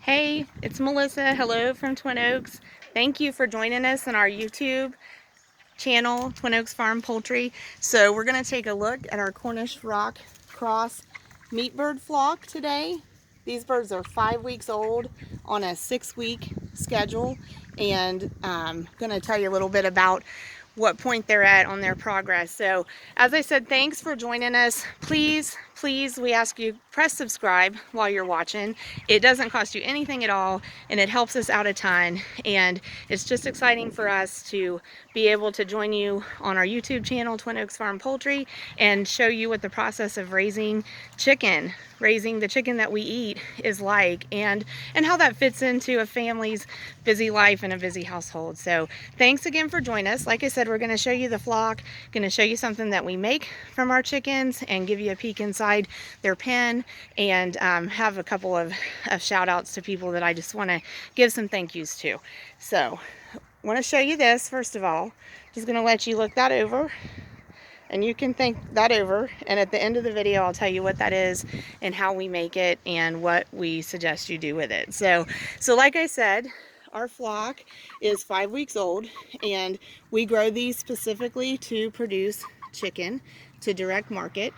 Hey, it's Melissa. Hello from Twin Oaks. Thank you for joining us on our YouTube channel, Twin Oaks Farm Poultry. So we're going to take a look at our Cornish rock cross meat bird flock today. These birds are 5 weeks old on a 6-week schedule, and I'm going to tell you a little bit about what point they're at on their progress. So as I said, thanks for joining us. Please, we ask you press subscribe while you're watching. It doesn't cost you anything at all, and it helps us out a ton. And it's just exciting for us to be able to join you on our YouTube channel, Twin Oaks Farm Poultry, and show you what the process of raising the chicken that we eat is like, and how that fits into a family's busy life and a busy household. So thanks again for joining us. Like I said, we're going to show you the flock, going to show you something that we make from our chickens, and give you a peek inside their pen, and have a couple of shout outs to people that I just want to give some thank yous to. So I want to show you this first of all. Just going to let you look that over, and you can think that over, and at the end of the video I'll tell you what that is and how we make it and what we suggest you do with it. So like I said, our flock is 5 weeks old, and we grow these specifically to produce chicken to direct market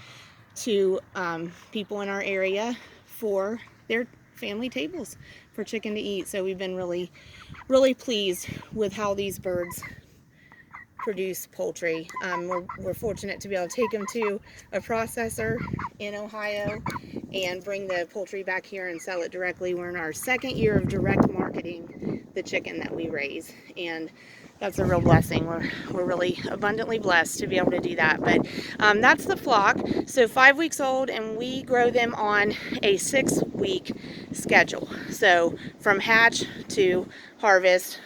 to people in our area for their family tables for chicken to eat. So we've been really pleased with how these birds produce poultry. We're fortunate to be able to take them to a processor in Ohio and bring the poultry back here and sell it directly. We're in our 2nd year of direct marketing the chicken that we raise, and that's a real blessing. We're really abundantly blessed to be able to do that. But that's the flock. So 5 weeks old, and we grow them on a 6-week schedule. So from hatch to harvest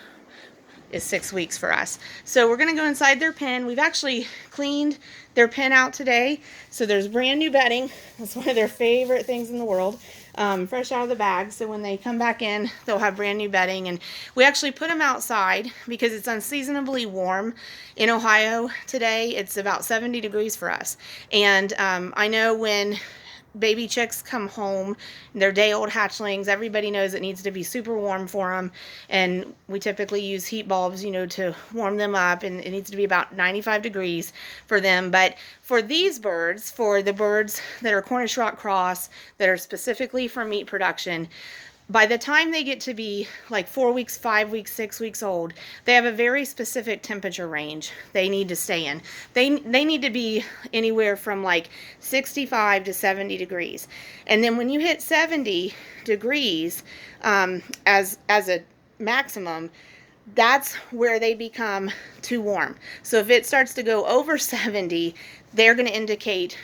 is 6 weeks for us. So we're going to go inside their pen. We've actually cleaned their pen out today. So there's brand new bedding. That's one of their favorite things in the world. Fresh out of the bag. So when they come back in, they'll have brand new bedding. And we actually put them outside because it's unseasonably warm in Ohio today. It's about 70 degrees for us. And I know when baby chicks come home, they're day-old hatchlings, everybody knows it needs to be super warm for them, and we typically use heat bulbs, to warm them up, and it needs to be about 95 degrees for them. But for these birds, for the birds that are Cornish rock cross, that are specifically for meat production, by the time they get to be like 4 weeks, 5 weeks, 6 weeks old, they have a very specific temperature range they need to stay in. They need to be anywhere from like 65 to 70 degrees. And then when you hit 70 degrees as a maximum, that's where they become too warm. So if it starts to go over 70, they're going to indicate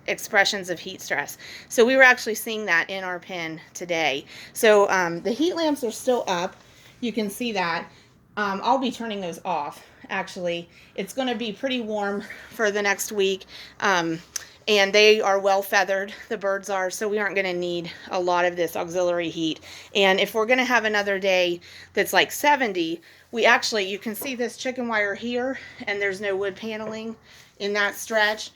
expressions of heat stress. So we were actually seeing that in our pen today. So the heat lamps are still up. You can see that. I'll be turning those off. Actually, it's going to be pretty warm for the next week. And they are well feathered, the birds are, so we aren't going to need a lot of this auxiliary heat. And if we're going to have another day that's like 70, you can see this chicken wire here, and there's no wood paneling in that stretch.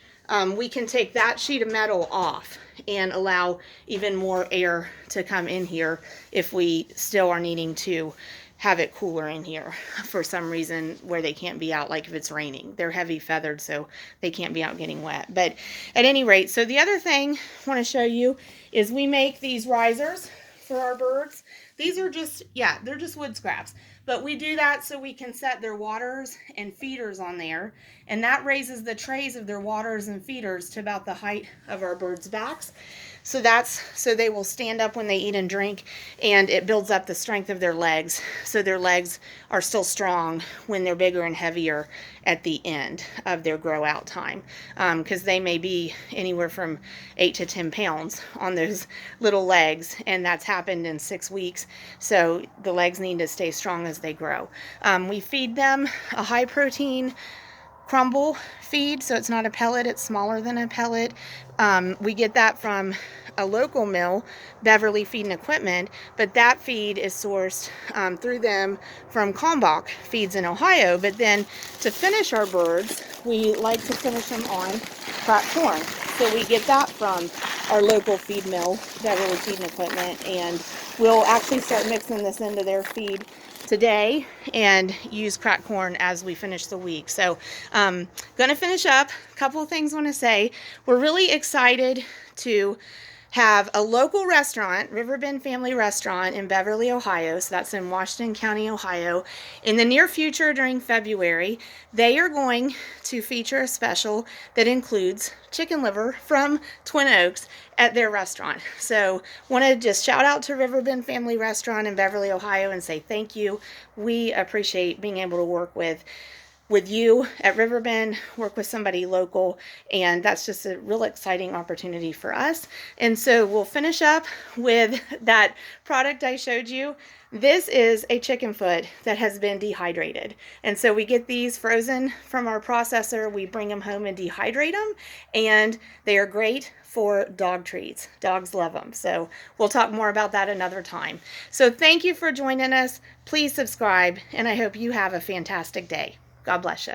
We can take that sheet of metal off and allow even more air to come in here if we still are needing to have it cooler in here for some reason where they can't be out, like if it's raining. They're heavy feathered, so they can't be out getting wet. But at any rate, so the other thing I want to show you is we make these risers for our birds. These are just, they're just wood scraps. But we do that so we can set their waters and feeders on there. And that raises the trays of their waters and feeders to about the height of our birds' backs. So they will stand up when they eat and drink, and it builds up the strength of their legs. So their legs are still strong when they're bigger and heavier at the end of their grow out time. Because they may be anywhere from 8 to 10 pounds on those little legs, and that's happened in 6 weeks. So the legs need to stay strong as they grow. We feed them a high protein crumble feed, so it's not a pellet, it's smaller than a pellet. We get that from a local mill, Beverly Feed and Equipment, but that feed is sourced through them from Kalmbach Feeds in Ohio. But then to finish our birds, we like to finish them on cracked corn. So we get that from our local feed mill, Beverly Feeding Equipment, and we'll actually start mixing this into their feed today and use cracked corn as we finish the week. So gonna finish up. A couple of things I want to say. We're really excited to have a local restaurant, Riverbend Family Restaurant in Beverly, Ohio. So that's in Washington County, Ohio. In the near future, during February, they are going to feature a special that includes chicken liver from Twin Oaks at their restaurant. So want to just shout out to Riverbend Family Restaurant in Beverly, Ohio and say thank you. We appreciate being able to work with you at Riverbend, work with somebody local, and that's just a real exciting opportunity for us. And so we'll finish up with that product I showed you. This is a chicken foot that has been dehydrated. And so we get these frozen from our processor, we bring them home and dehydrate them, and they are great for dog treats. Dogs love them. So we'll talk more about that another time. So thank you for joining us. Please subscribe, and I hope you have a fantastic day. God bless you.